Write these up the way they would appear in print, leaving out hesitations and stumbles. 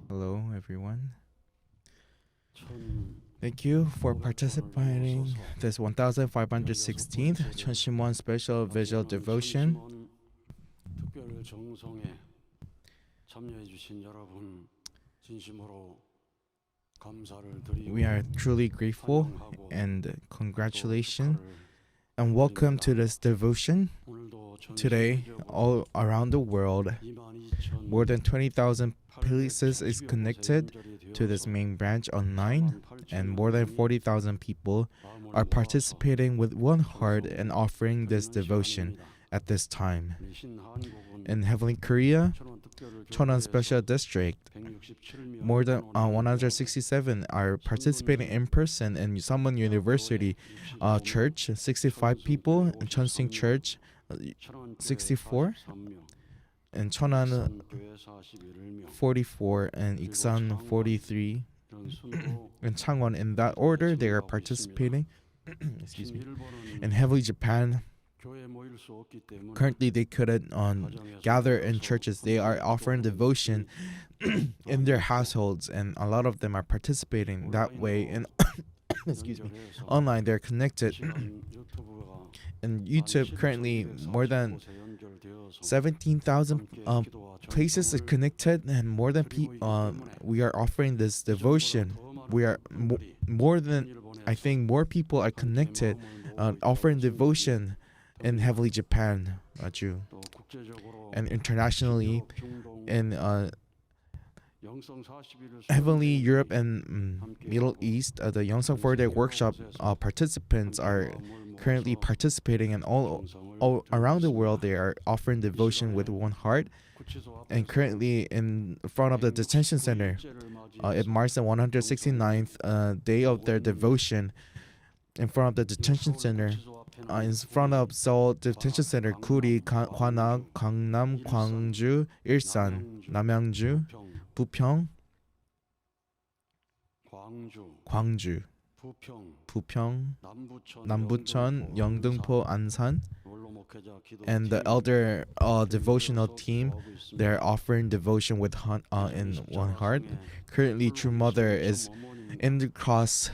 Hello, everyone. Thank you for participating this 1516th Cheonshim Won special visual devotion. 특별 정성에 참여해 주신 여러분 진심으로 감사를 드리고 We are truly grateful and congratulations and welcome to this devotion. Today, all around the world, more than 20,000 places is connected to this main branch online, and more than 40,000 people are participating with one heart and offering this devotion at this time. In Heavenly Korea, Cheonwon Special District, more than 167 are participating in person in Samwon University Church, 65 people, in Cheonsing Church, 64, in Cheonwon 44, and Iksan 43. In Changwon, in that order, they are participating. Excuse me. In Heavenly Japan, currently they couldn't gather in churches. They are offering devotion in their households, and a lot of them are participating that way. And excuse me, online they're connected. In YouTube, currently more than 17,000 places are connected, and more than we are offering this devotion. We are more than, I think, more people are connected, offering devotion in Heavenly Japan, Jew, and internationally in Heavenly Europe and Middle East. The Yongsang 4-day workshop participants are currently participating, and all around the world they are offering devotion with one heart. And currently in front of the detention center, it marks the 169th day of their devotion. In front of the detention center, in front of Seoul Detention Center, Kuri, Gwanak, Gangnam, Gwangju, Ilsan, Namyangju, Bupyeong, Gwangju, Bupyeong, Nambucheon, Yeongdeungpo, Ansan, and the elder devotional team, they're offering devotion with in one heart. Currently, True Mother is in the cross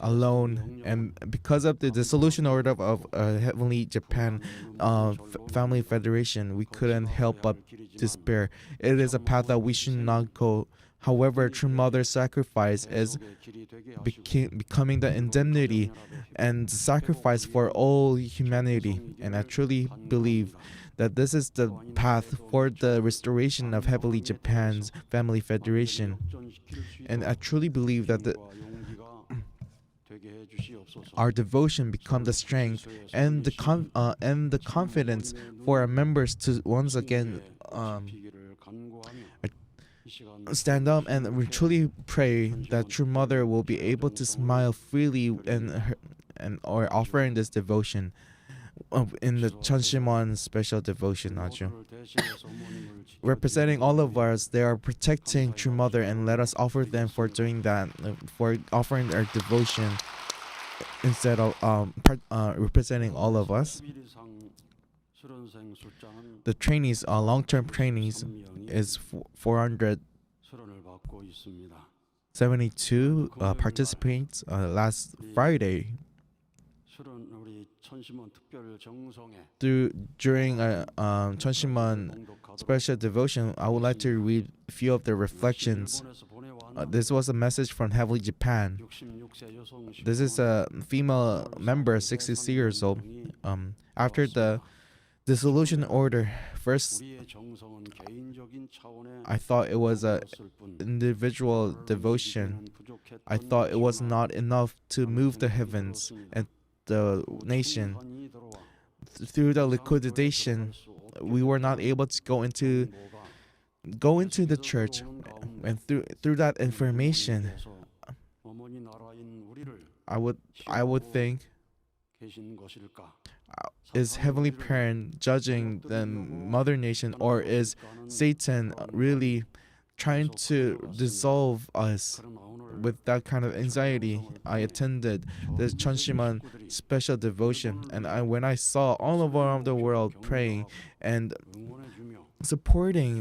alone, and because of the dissolution order of Heavenly Japan Family Federation, we couldn't help but despair. It is a path that we should not go. However, True Mother's sacrifice is becoming the indemnity and sacrifice for all humanity, and I truly believe that this is the path for the restoration of Heavenly Japan's Family Federation. And I truly believe that our devotion become the strength and the confidence for our members to once again stand up, and we truly pray that True Mother will be able to smile freely and or offering this devotion in the Cheonshim Won special devotion, Aju. Representing all of us, they are protecting True Mother, and let us offer them for doing that, for offering our devotion instead of representing all of us. The trainees, long-term trainees, is 472 participants last Friday. During Cheonshim Won special devotion, I would like to read a few of the reflections. This was a message from Heavenly Japan. This is a female member, 66 years old. After the dissolution order, first I thought it was an individual devotion. I thought it was not enough to move the heavens and the nation. Through the liquidation, we were not able to go into the church, and through that information, I would think, is Heavenly Parent judging the mother nation, or is Satan really trying to dissolve us? With that kind of anxiety, I attended the Cheonshim Won special devotion, and when I saw all around the world praying and supporting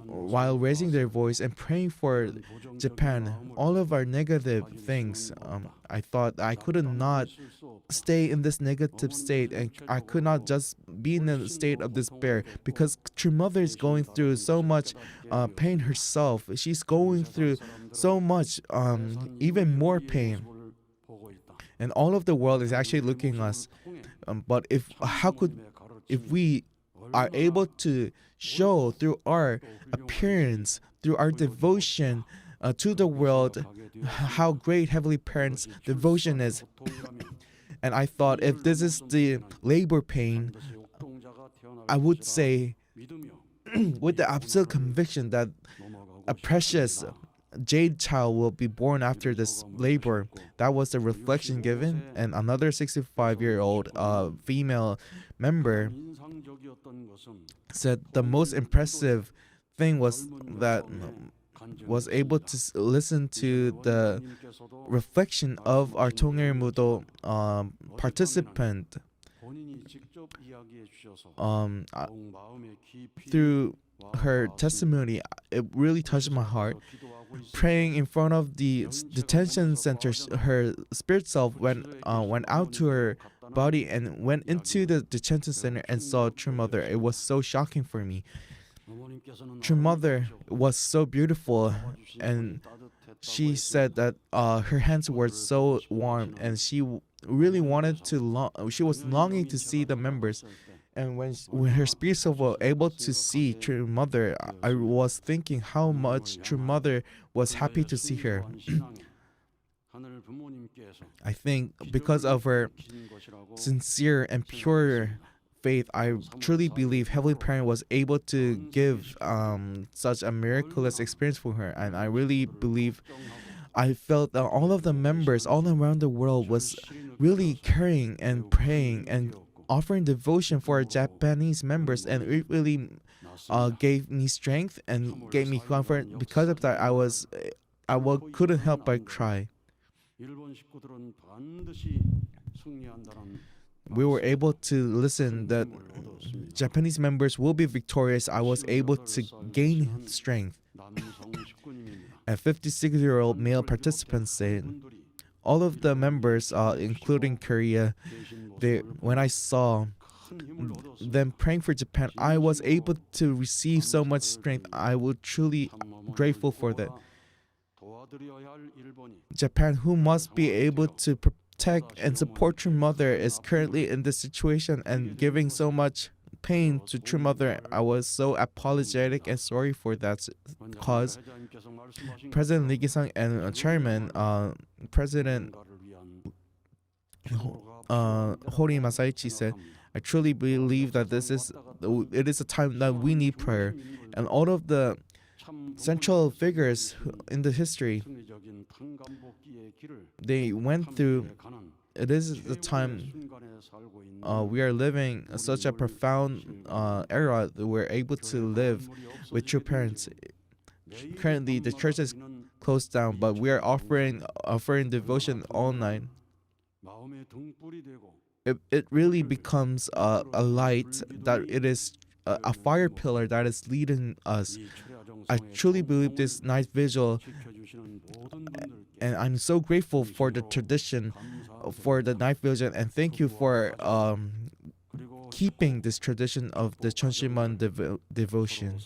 while raising their voice and praying for Japan. All of our negative things, I thought I could not stay in this negative state, and I could not just be in a state of despair because True Mother is going through so much pain herself. She's going through so much, even more pain, and all of the world is actually looking at us. But if we are able to show through our appearance, through our devotion to the world, how great Heavenly Parents' devotion is. And I thought if this is the labor pain, I would say with the absolute conviction that a precious jade child will be born after this labor. That was the reflection given. And another 65-year-old female member said the most impressive thing was that was able to listen to the reflection of our Tongil Mudo participant through her testimony. It really touched my heart. Praying in front of the detention center, her spirit self went out to her body and went into the detention center and saw True Mother. It was so shocking for me. True Mother was so beautiful, and she said that her hands were so warm, and she really wanted to. She was longing to see the members. And when her spirit soul was able to see True Mother, I was thinking how much True Mother was happy to see her. I think because of her sincere and pure faith, I truly believe Heavenly Parent was able to give such a miraculous experience for her. And I really believe, I felt that all of the members all around the world was really caring and praying and offering devotion for our Japanese members, and it really gave me strength and gave me comfort. Because of that, couldn't help but cry. We were able to listen that Japanese members will be victorious. I was able to gain strength. A 56-year-old male participant said, all of the members, including Korea, when I saw them praying for Japan, I was able to receive so much strength. I was truly grateful for that. Japan, who must be able to protect and support True Mother, is currently in this situation and giving so much pain to True Mother. I was so apologetic and sorry for that cause. President Lee Ki-sung and Chairman President Hori Masaichi said, I truly believe that it is a time that we need prayer. And all of the central figures in the history, they went through. It is the time we are living such a profound era that we're able to live with true parents. Currently, the church is closed down, but we are offering devotion all night. It really becomes a light, that it is a fire pillar that is leading us. I truly believe this night vigil, and I'm so grateful for the tradition, for the night vigil, and thank you for keeping this tradition of the Cheonshim Won devotion.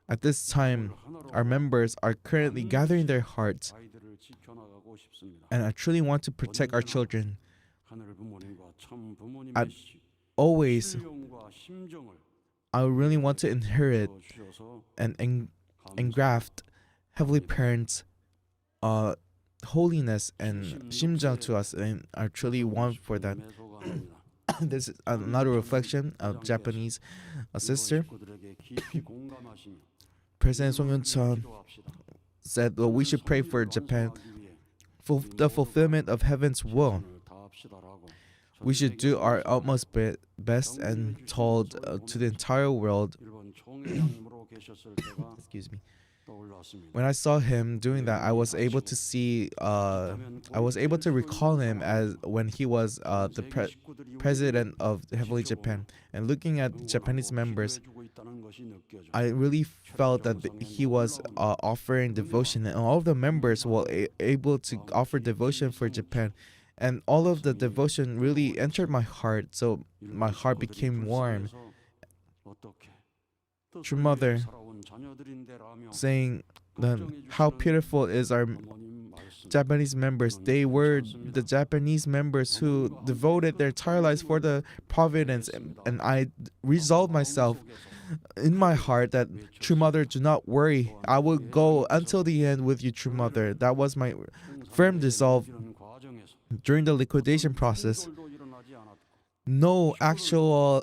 At this time, our members are currently gathering their hearts, and I truly want to protect our children. I really want to inherit and engraft Heavenly Parents' holiness and 심정 to us, and I truly want for that. This is another reflection of Japanese sister. President Song Yun-chun said, well, we should pray for Japan for the fulfillment of heaven's will. We should do our utmost best and told to the entire world excuse me, 떠올랐습니다. When I saw him doing that, I was able to recall him as when he was the president of Heavenly Japan. And looking at Japanese members, I really felt that he was offering devotion, and all of the members were able to offer devotion for Japan. And all of the devotion really entered my heart, so my heart became warm. True Mother saying that how beautiful is our Japanese members. They were the Japanese members who devoted their entire lives for the providence, and I resolved myself in my heart that, True Mother, do not worry. I will go until the end with you, True Mother. That was my firm resolve. During the liquidation process, no actual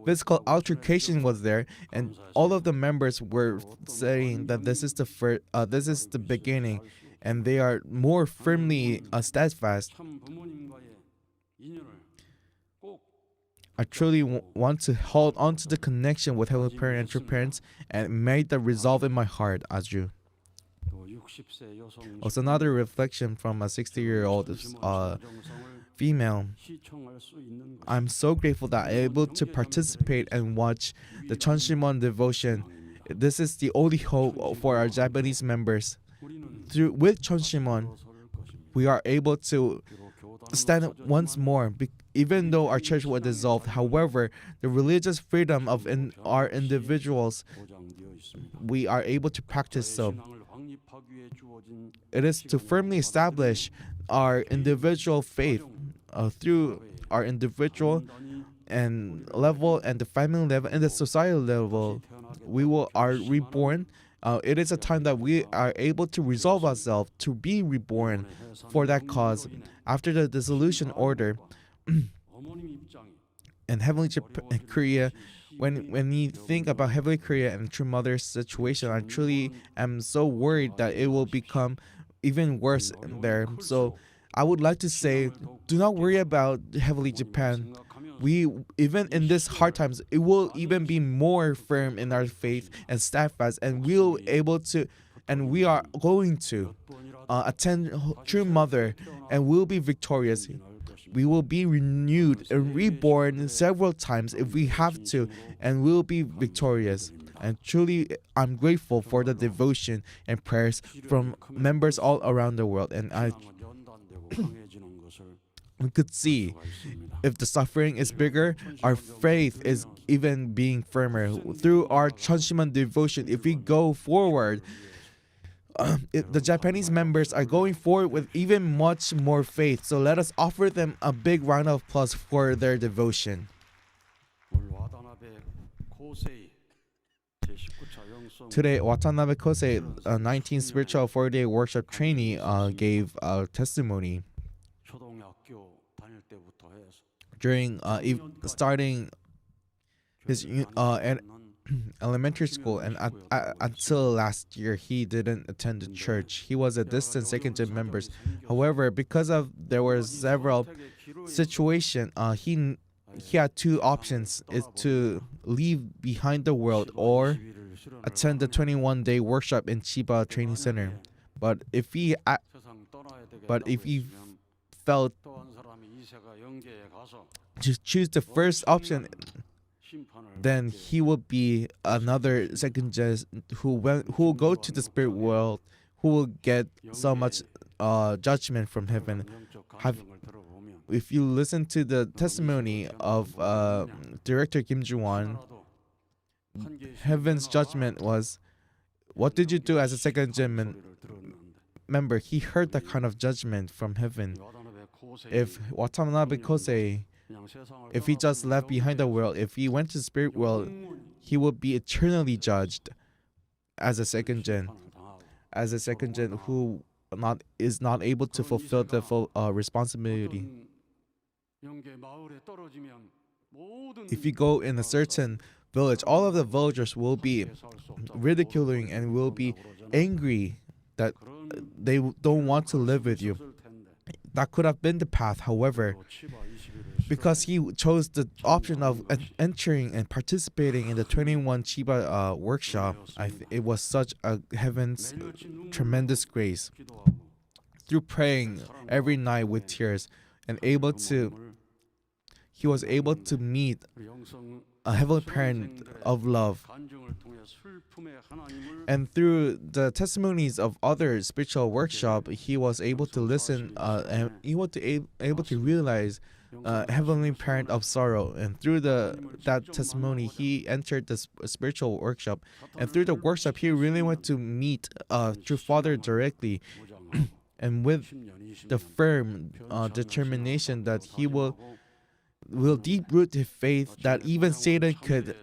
physical altercation was there, and all of the members were saying that this is the beginning, and they are more firmly steadfast. I truly want to hold on to the connection with Heavenly Parent and True Parents, and made the resolve in my heart, Aju. Also, another reflection from a 60-year-old female. I'm so grateful that I'm able to participate and watch the Cheonshim Won devotion. This is the only hope for our Japanese members. With Cheonshim Won, we are able to stand once more, even though our church was dissolved. However, the religious freedom of our individuals, we are able to practice so. It is to firmly establish our individual faith through our individual and level and the family level and the societal level. We are reborn. It is a time that we are able to resolve ourselves to be reborn for that cause. After the dissolution order and Heavenly Korea, when we think about Heavenly Korea and True Mother's situation, I truly am so worried that it will become even worse there. So I would like to say, do not worry about Heavenly Japan. We, even in this hard times, it will even be more firm in our faith and steadfast, and we are going to attend True Mother, and we'll be victorious. We will be renewed and reborn several times if we have to, and we'll be victorious. And truly, I'm grateful for the devotion and prayers from members all around the world. And we could see, if the suffering is bigger, our faith is even being firmer. Through our Cheonshim Won devotion, if we go forward, the Japanese members are going forward with even much more faith. So let us offer them a big round of applause for their devotion. Today, Watanabe Kosei, a 19th spiritual 4-day workshop trainee, gave a testimony. During starting his elementary school, and until last year, he didn't attend the church. He was a distant second-gen member. However, because of there were several situations, he had two options: is to leave behind the world or attend the 21-day workshop in Chiba Training Center. But if he felt to choose the first option, then he will be another second gen who will go to the spirit world, who will get so much judgment from heaven. If you listen to the testimony of director Kim Joo-won, heaven's judgment was, what did you do as a second gen member? He heard that kind of judgment from heaven. If Watanabe Kosei, if he just left behind the world, if he went to the spirit world, he would be eternally judged as a second gen who is not able to fulfill the full responsibility. If you go in a certain village, all of the villagers will be ridiculing and will be angry that they don't want to live with you. That could have been the path. However, because he chose the option of entering and participating in the 21 Chiba workshop. It was such a heaven's tremendous grace. Through praying every night with tears and he was able to meet a heavenly parent of love. And through the testimonies of other spiritual workshop, he was able to listen and he was able to realize heavenly parent of sorrow. And through that testimony, he entered the spiritual workshop. And through the workshop, he really went to meet true Father directly. And with the firm determination that he will deep root his faith that even Satan could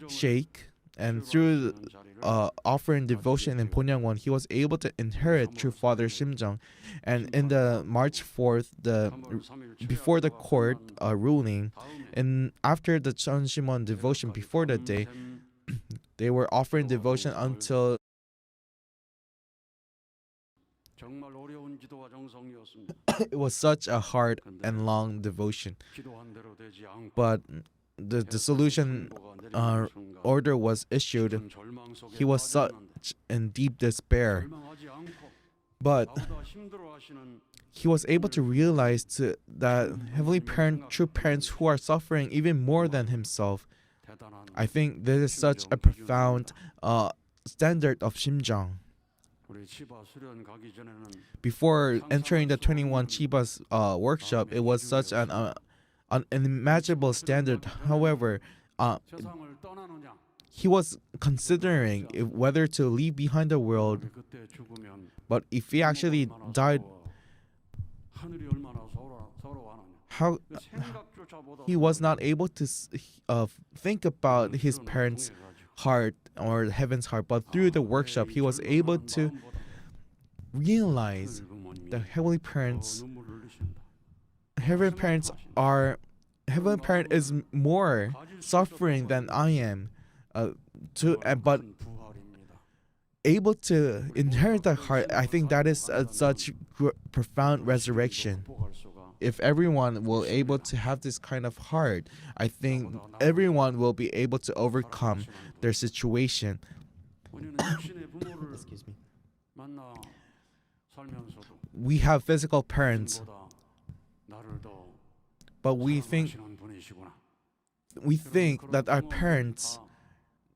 shake. And through offering devotion in Ponyangwon, he was able to inherit true Father Shimjung. And in the March 4th, before the court ruling, and after the Cheonshim Won devotion before that day, they were offering devotion until it was such a hard and long devotion. But the solution order was issued. He was such in deep despair. But he was able to realize that Heavenly Parent, true parents who are suffering even more than himself. I think this is such a profound standard of Shimjang. Before entering the 21 Chiba's workshop, it was such an unimaginable standard. However, he was considering whether to leave behind the world. But if he actually died, how he was not able to think about his parents' heart or heaven's heart. But through the workshop, he was able to realize that Heavenly Parent is more suffering than I am, but able to inherit that heart. I think that is such profound resurrection. If everyone will able to have this kind of heart, I think everyone will be able to overcome their situation. Excuse me. We have physical parents, but we think that our parents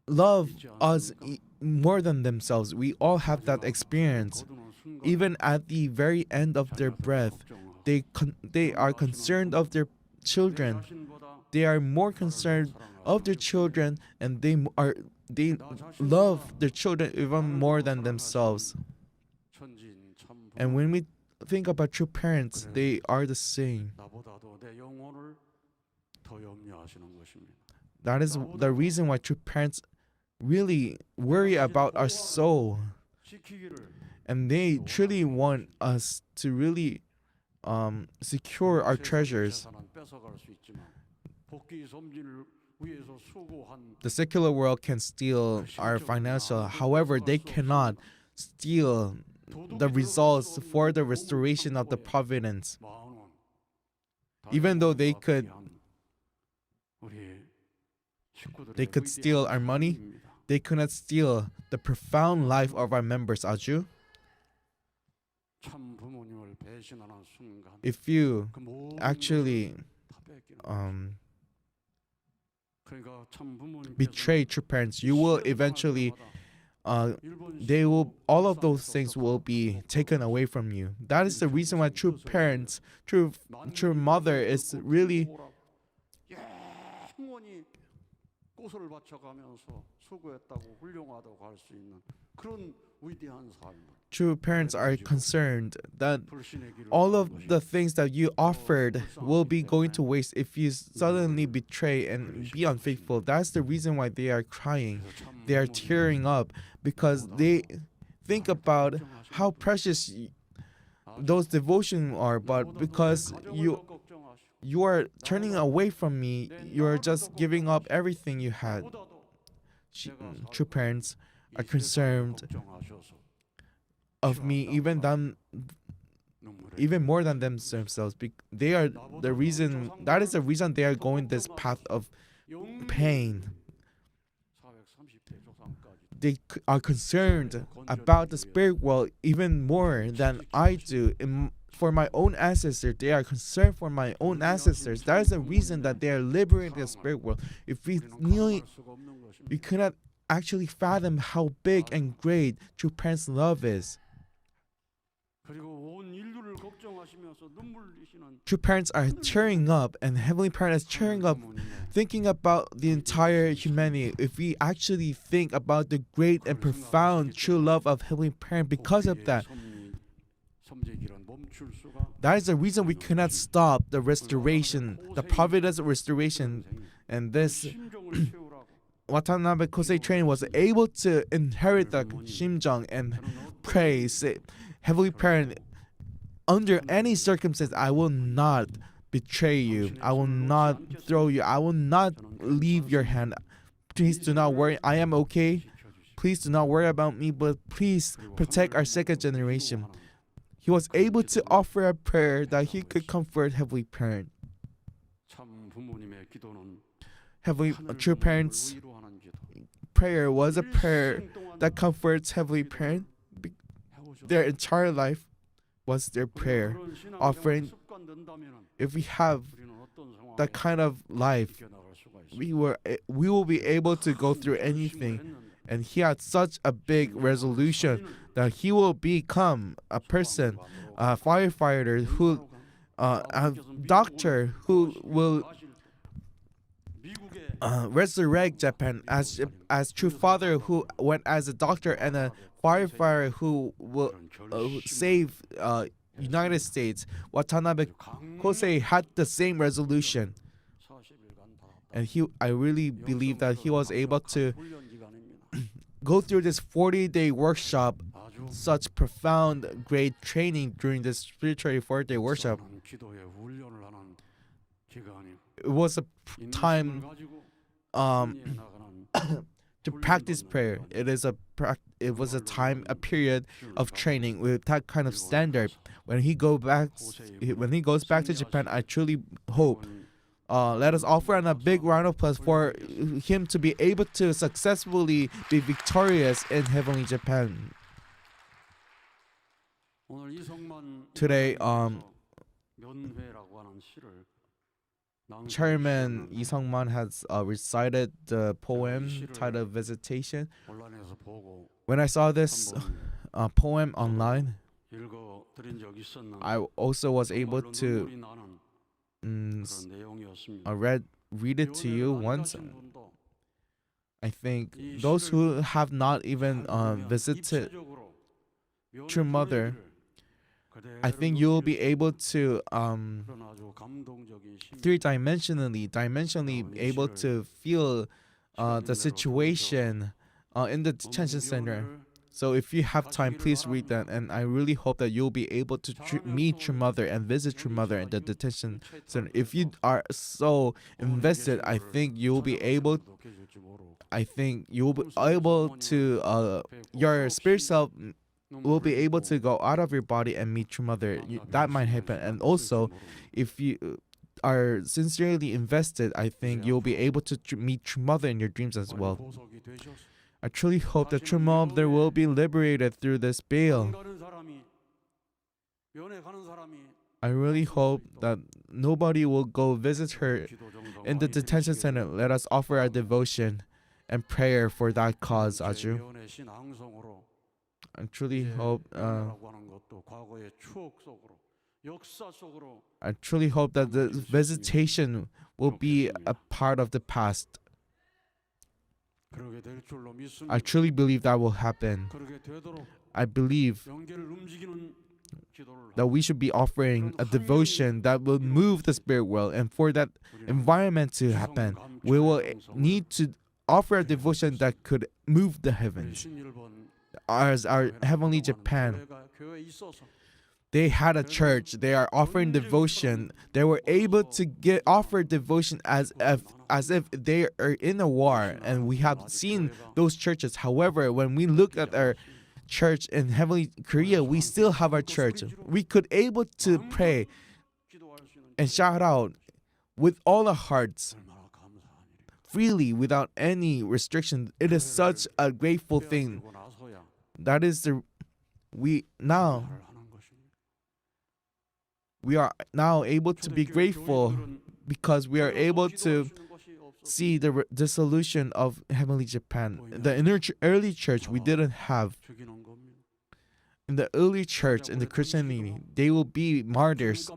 love us more than themselves. We all have that experience. Even at the very end of their breath, they are concerned of their children. They are more concerned of their children, and they love their children even more than themselves. And when we think about true parents, they are the same. That is the reason why true parents really worry about our soul. And they truly want us to really secure our treasures. The secular world can steal our financial, however, they cannot steal the results for the restoration of the providence. Even though they could steal our money, they could not steal the profound life of our members, Aju. If you actually betray true parents, you will eventually all of those things will be taken away from you. That is the reason why true parents, true mother is really true parents are concerned that all of the things that you offered will be going to waste if you suddenly betray and be unfaithful. That's the reason why they are crying. They are tearing up because they think about how precious those devotions are, but because you are turning away from me, you are just giving up everything you had. True parents are concerned of me even even more than themselves. They are the reason. That is the reason they are going this path of pain. They are concerned about the spirit world even more than I do. For my own ancestors, they are concerned for my own ancestors. That is the reason that they are liberating the spirit world. If we cannot actually fathom how big and great true parents' love is. True parents are cheering up, and Heavenly Parent is cheering up, thinking about the entire humanity. If we actually think about the great and profound true love of Heavenly Parent, because of that, that is the reason we cannot stop the restoration, the providence restoration. And this Watanabe Kosei train was able to inherit the 심정 and pray, say, Heavenly Parent, under any circumstance, I will not betray you. I will not throw you. I will not leave your hand. Please do not worry. I am okay. Please do not worry about me, but please protect our second generation. He was able to offer a prayer that he could comfort Heavenly Parent. Heavenly True Parents' prayer was a prayer that comforts Heavenly Parent. Their entire life was their prayer offering. If we have that kind of life, we will be able to go through anything. And he had such a big resolution that he will become a person, a firefighter, a doctor who will resurrect Japan, as true father who went as a doctor, and a firefighter who will save United States. Watanabe Kosei had the same resolution, and I really believe that he was able to go through this 40-day workshop, such profound, great training during this spiritual 40-day workshop. It was a time to practice prayer. It was a period of training with that kind of standard. When he goes back to Japan, I truly hope. Let us offer a big round of applause for him to be able to successfully be victorious in Heavenly Japan. Today, Chairman Lee Sung-man has recited the poem titled Visitation. When I saw this poem online, I also was able to read it to you once. I think those who have not even visited True Mother, I think you will be able to dimensionally able to feel the situation in the detention center. So if you have time, please read that, and I really hope that you'll be able to meet True Mother and visit True Mother in the detention center. If you are so invested, I think you'll be able to your spirit self will be able to go out of your body and meet True Mother. That might happen. And also, if you are sincerely invested, I think you'll be able to meet True Mother in your dreams as well. I truly hope that True Mother will be liberated through this bail. I really hope that nobody will go visit her in the detention center. Let us offer our devotion and prayer for that cause, Aju. I truly hope that the visitation will be a part of the past. I truly believe that will happen. I believe that we should be offering a devotion that will move the spirit world, and for that environment to happen, we will need to offer a devotion that could move the heavens. As our Heavenly Japan, they had a church. They are offering devotion. They were able to offer devotion as if they are in a war, and we have seen those churches. However, when we look at our church in heavenly Korea, we still have our church. We could able to pray and shout out with all our hearts freely without any restriction. It is such a grateful thing. That is the we are now able to be grateful because we are able to see the dissolution of heavenly Japan. The early church we didn't have. In the early church, in the Christianity, they will be martyrs.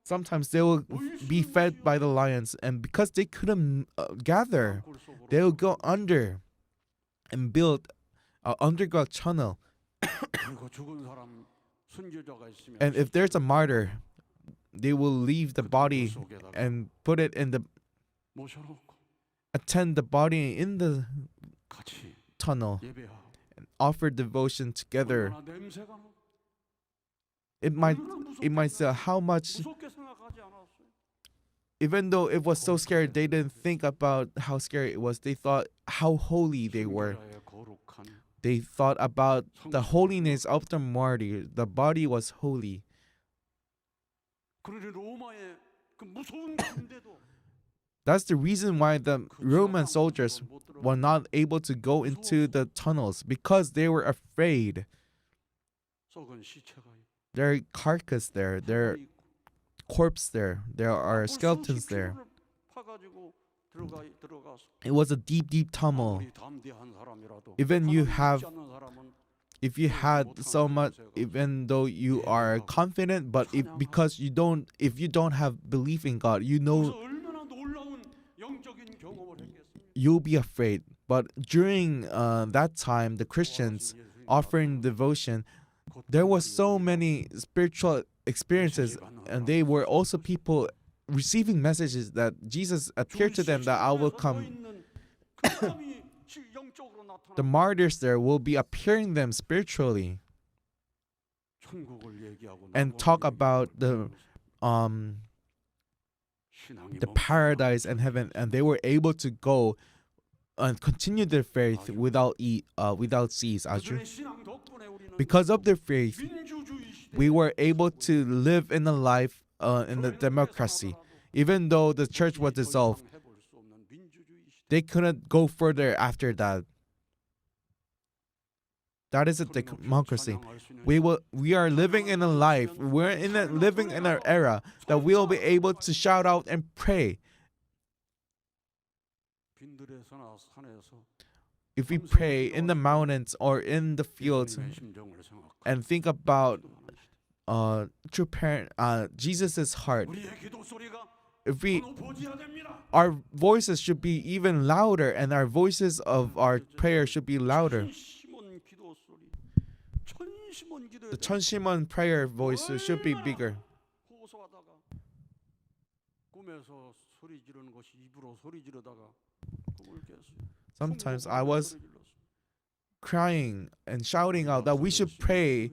Sometimes they will be fed by the lions, and because they couldn't gather, they will go under and build an underground tunnel. And if there's a martyr, they will leave the body and put it in the attend the body in the tunnel and offer devotion together. It might say how much. Even though it was so scary, they didn't think about how scary it was. They thought how holy they were. They thought about the holiness of the martyr. The body was holy. That's the reason why the Roman soldiers were not able to go into the tunnels, because they were afraid. There are carcass there. There are corpse there. There are skeletons there. It was a deep, deep tunnel. Even if you had so much, even though you are confident, but if you don't have belief in God, you'll be afraid. But during that time, the Christians offering devotion, there was so many spiritual experiences, and they were also people receiving messages that Jesus appeared to them that I will come. The martyrs there will be appearing them spiritually and talk about the paradise and heaven, and they were able to go and continue their faith without cease. Because of their faith, we were able to live in a life in the democracy. Even though the church was dissolved, they couldn't go further after that. That is a democracy. We are living in a life. Living in an era that we'll be able to shout out and pray. If we pray in the mountains or in the fields and think about Jesus' heart, our voices should be even louder, and our voices of our prayer should be louder. The Cheonshim Won prayer voice should be bigger. Sometimes I was crying and shouting out that we should pray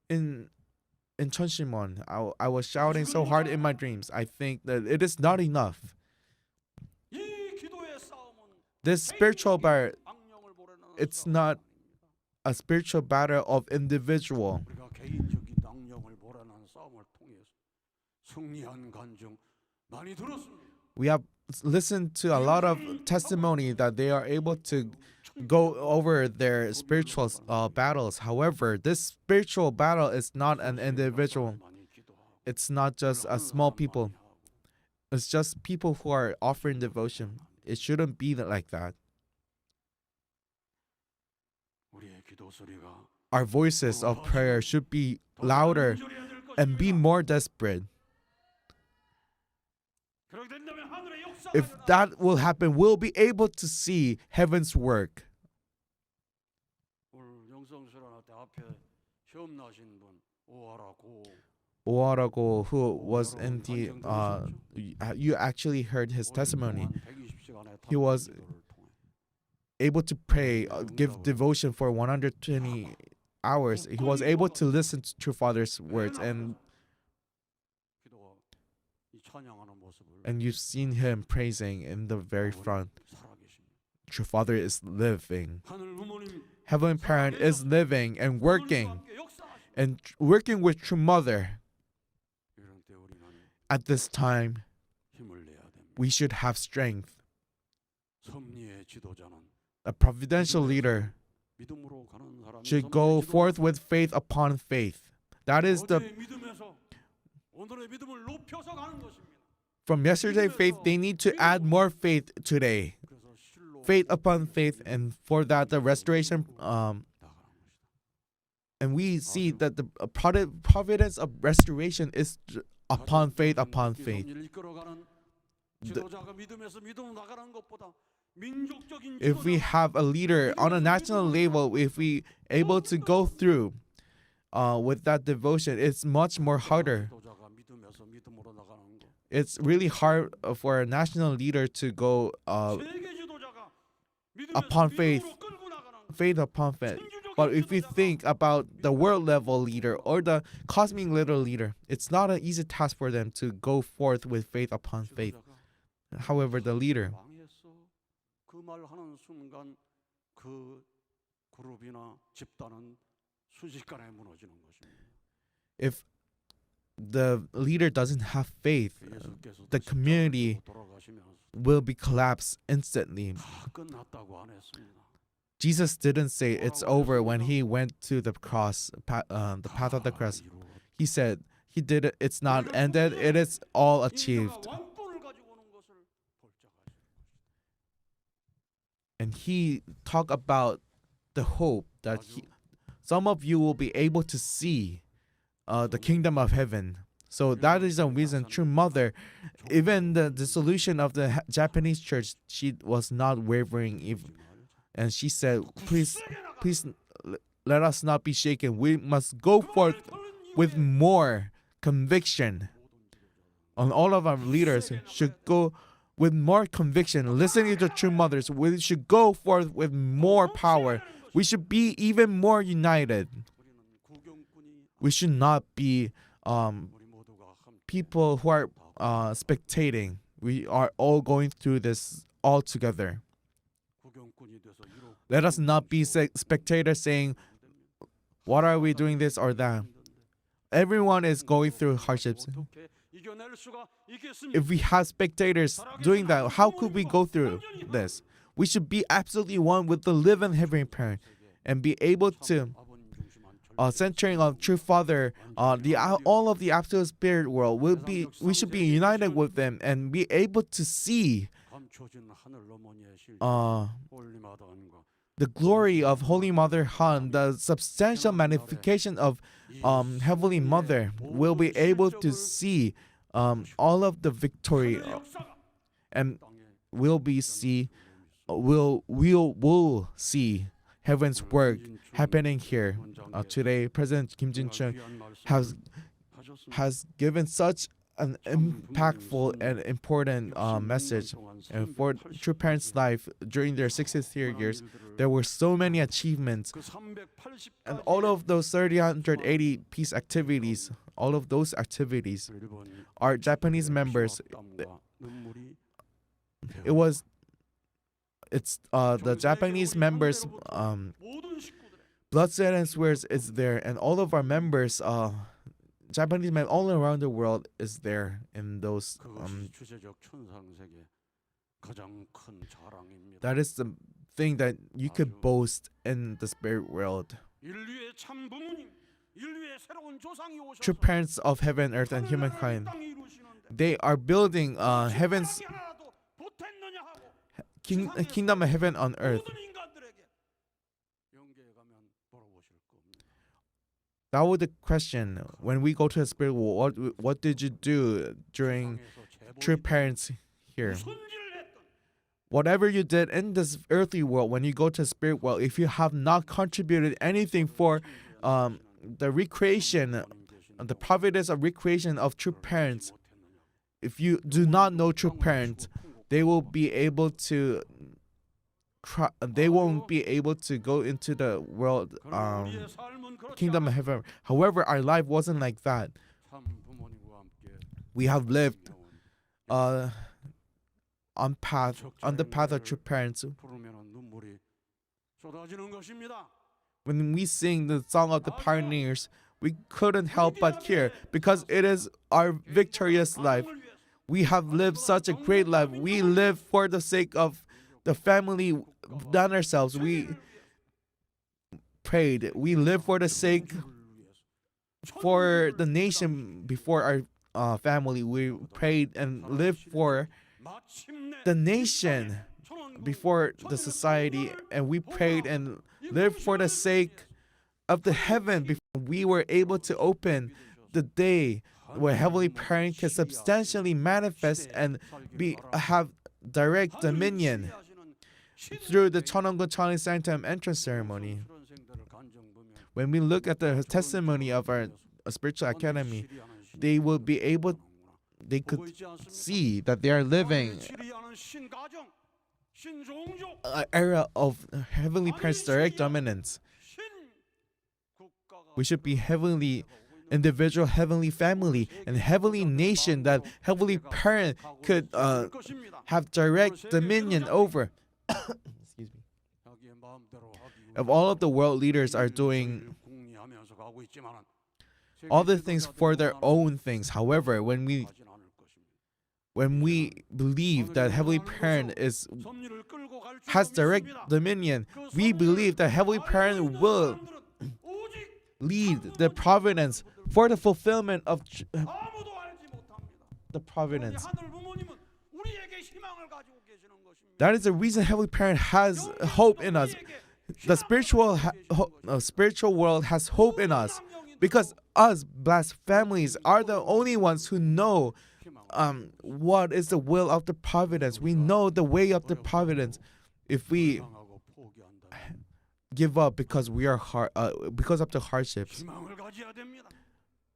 in Cheonshim Won. I was shouting so hard in my dreams. I think that it is not enough. This spiritual battle, it's not a spiritual battle of individual. We have listened to a lot of testimony that they are able to go over their spiritual battles. However, this spiritual battle is not an individual. It's not just a small people. It's just people who are offering devotion. It shouldn't be like that. Our voices of prayer should be louder and be more desperate. If that will happen, we'll be able to see heaven's work. Oarago, who was in the you actually heard his testimony. He was able to pray, give devotion for 120 hours. He was able to listen to Father's words, and you've seen him praising in the very front. True Father is living. Heavenly Parent is living and working and working with True Mother. 이런 때 우리는 At this time, 힘을 내야 됩니다. we should have strength. 섭리의 지도자는 A providential leader 믿음으로 가는 사람이 should go forth with faith upon faith. That is the 어제의 믿음에서 오늘의 믿음을 높여서 가는 것입니다. from yesterday faith. They need to add more faith today. 그래서 실로 Faith upon faith, and for that the restoration. 나가는 것이다. And we see that the providence of restoration is upon faith upon faith. 섭리를 이끌어가는 The- 지도자가 믿음에서 믿음으로 나가는 것보다 민족적인 If we 지도자가 have a leader on a national level, if we able to go through with that devotion, it's much more harder. 지도자가 믿음에서 믿음으로 나가는 것. It's really hard for a national leader to go 세계 지도자가 믿음에서 upon faith. 믿음으로 끌고 나가는 것. faith upon faith. 천주적인 But if you 지도자가 think about the world level leader or the cosmic level leader, it's not an easy task for them to go forth with faith upon faith. 지도자가 However, the leader, 망했어. 그 말하는 순간 그 그룹이나 집단은 순식간에 무너지는 것입니다. if the leader doesn't have faith, 예수께서 the community 돌아가시면서 will be collapsed instantly. 다 끝났다고 안 했습니다. Jesus didn't say it's over when he went to the cross, the path of the cross. He said he did it. It's not ended. It is all achieved. 왕권을 가지고 오는 것을 볼자가 And he talked about the hope that some of you will be able to see the kingdom of heaven. So that is the reason True Mother, even the dissolution of the Japanese church, she was not wavering. And she said, please let us not be shaken. We must go forth with more conviction. And all of our leaders should go with more conviction, listening to True Mothers. We should go forth with more power. We should be even more united. We should not be people who are spectating. We are all going through this all together. Let us not be spectators saying, what are we doing this or that? Everyone is going through hardships. If we have spectators doing that, how could we go through this? We should be absolutely one with the living Heavenly Parent and be able to, centering on True Father, all of the absolute spirit world we should be united with them and be able to see the glory of Holy Mother Han, the substantial magnification of Heavenly Mother. Will be able to see all of the victory, and will see heaven's work happening here. Today, President Kim Jin-chung has given such an impactful and important message. And for True Parents' life during their 60th years, there were so many achievements. And all of those 380 peace activities, all of those activities are Japanese members. It's the Japanese members' blood, sweat, and tears is there, and all of our members, Japanese men all around the world is there in those. That is the thing that you could boast in the spirit world. True parents of heaven, earth, and humankind. They are building heaven's kingdom of heaven on earth. That was the question. When we go to the spirit world, what did you do during True Parents here? Whatever you did in this earthly world, when you go to the spirit world, if you have not contributed anything for the recreation, the providence of recreation of True Parents, if you do not know True Parents, they will be able to. They won't be able to go into the world, kingdom of heaven. However, our life wasn't like that. We have lived on the path of True Parents. when we sing the song of the pioneers, we couldn't help but care because it is our victorious life. We have lived such a great life. We live for the sake of the family, not ourselves. We prayed. We live for the sake for the nation before our family. We prayed and lived for the nation before the society, and we prayed and lived for the sake of the heaven before we were able to open the day where Heavenly Parent can substantially manifest and have direct dominion through the Cheonhong Channing Sanctum entrance ceremony. When we look at the testimony of our spiritual academy, they could see that they are living an era of Heavenly Parent's direct dominance. We should be heavenly individual, heavenly family, and heavenly nation that Heavenly Parent could have direct dominion over. Excuse me. If all of the world leaders are doing all the things for their own things, however, when we believe that Heavenly Parent has direct dominion, we believe that Heavenly Parent will lead the providence for the fulfillment of the providence. That is the reason Heavenly Parent has hope in us. The spiritual world has hope in us because us blessed families are the only ones who know what is the will of the providence. We know the way of the providence. If we give up because because of the hardships,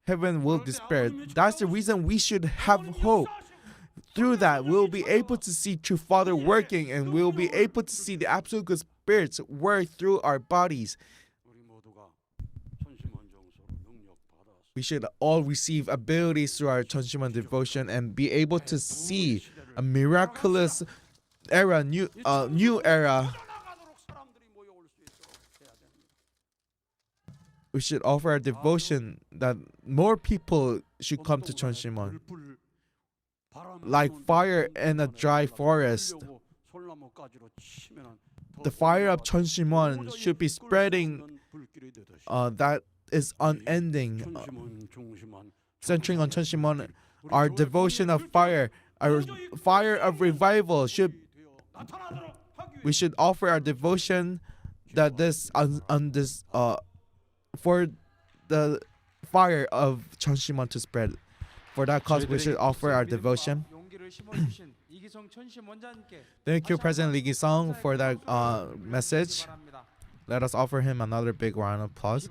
heaven will despair. That's the reason we should have hope. Through that, we'll be able to see true Father working, and we'll be able to see the absolute good spirits work through our bodies. We should all receive abilities through our Cheonshim Won devotion and be able to see a miraculous era, new era. We should offer our devotion that more people should come to Cheonshim Won. Like fire in a dry forest, the fire of Cheonshim Won should be spreading that is unending. Centering on Cheonshim Won, our devotion of fire, our fire of revival we should offer our devotion that for the fire of Cheonshim Won to spread. For that cause, we should offer our devotion. Thank you, President Lee Gi-sung, for that message. Let us offer him another big round of applause.